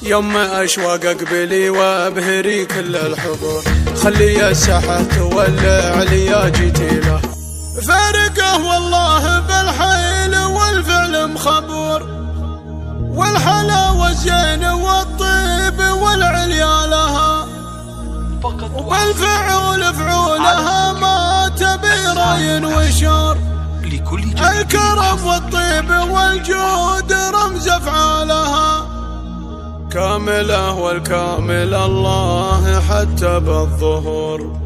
يوم أشواق أقبلي وأبهري كل الحضور، خلي الساحة تولع لي جيتي له. فارقه والله بالحيل والفعل مخبور، والحلاوة الزين والطيب والعليا لها، والفعول فعولها ما تبي راي وشور. الكرم والطيب والجود رمز افعالها، كامله والكامل الله حتى بالظهور.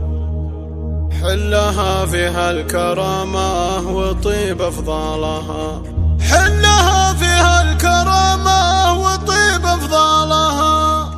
حلها فيها الكرامة وطيب افضالها، حلها فيها الكرامة وطيب افضالها.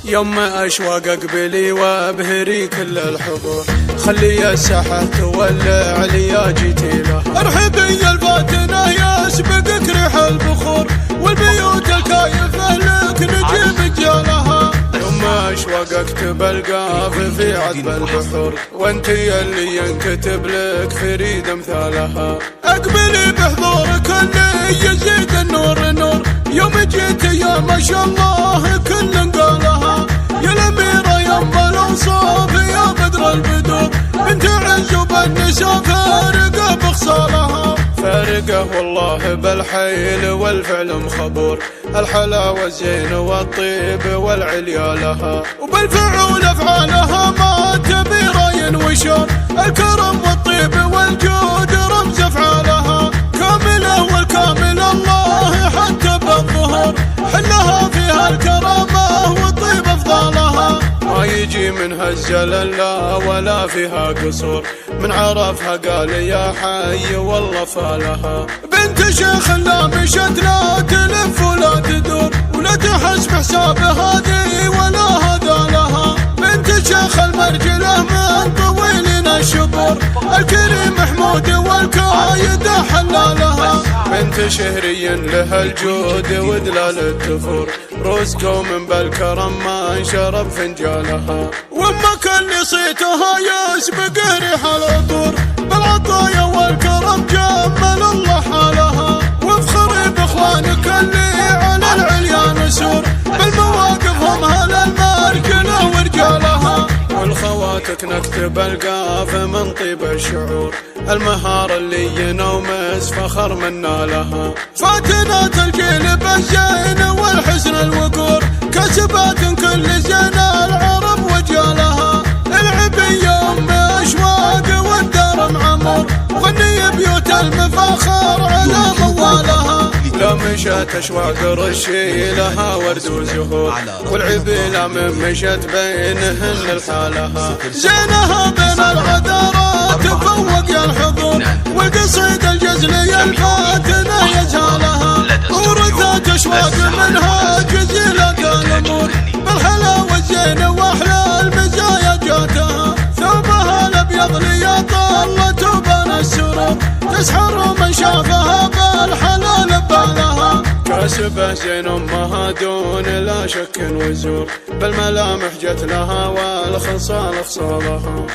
يوم أشواق أقبلي وأبهري كل الحضور، خلي الساحة تولع لي جيتي له. ارحبي الفاتنة يسبقك ريح البخور، والبيوت الكايفة لك نجيب جالها. يوم أشواق أكتب القاف في عذب البحور، وانتي اللي ينكتب لك فريد امثالها. اقبلي بحضورك اللي يزيد النور نور، يوم جيت يا ما شاء الله كل قالها. يا الأميرة يما الأوصاف يا بدر البدور، بنت عز وبالنساء فارقة بخصالها. فارقه والله بالحيل والفعل مخبور، الحلاوة الزين والطيب والعليا لها، وبالفعول افعالها ما تبي راي وشور. الكرم والطيب والجود رمز افعالها، كامله والكامل الله حتى بالظهور. حلها فيها الكرامة والطيب افضالها، ما يجي منها الزلل لا ولا فيها قصور. من عرفها قال يا حي والله فالها. بنت شيخ لا مشت لا تلف ولا تدور، ولا تحس بحساب هذه ولا هذا لها. بنت شيخ المرجله من طويلين الشبور، الكريم محمود والكايد حلالها. بنت شهري لها الجود ودلال التفور، روز قوم بالكرم ما انشرب فنجالها. وامك اللي صيتها يسبق ريح العطور، بالعطايا والكرم جمل الله حالها. وافخري باخوانك اللي على العليا نسور، بالمواقفهم هل المرجله ورجالها. والخواتك نكتب القاف من طيب الشعور، المهارة اللي ينومس فخر منا لها. فاتنات الجيل بالزين والحسن الوقور، كسبات كل زين العرب وجالها. العبية ام اشواق والدار معمور، غني بيوت المفاخر على موالها. لا مشت اشواق رشي لها ورد وزهور، والعبيلة من مشت بينهن الحالها. زينها بين العذارات تفوق يا الحضور، والقصيد الجزلي الفاتنة يجهلها. ورثت اشواق منها جزيلة الامور، بالحلاوة الزين واحلى المزايا جاتها. ثوبها الابيض لي طلت وبان السرور، تسحر من شافها بالحلال بالها. كاسبه زين امها دون لا شك وزور، بالملامح جت لها والخصال خصالها.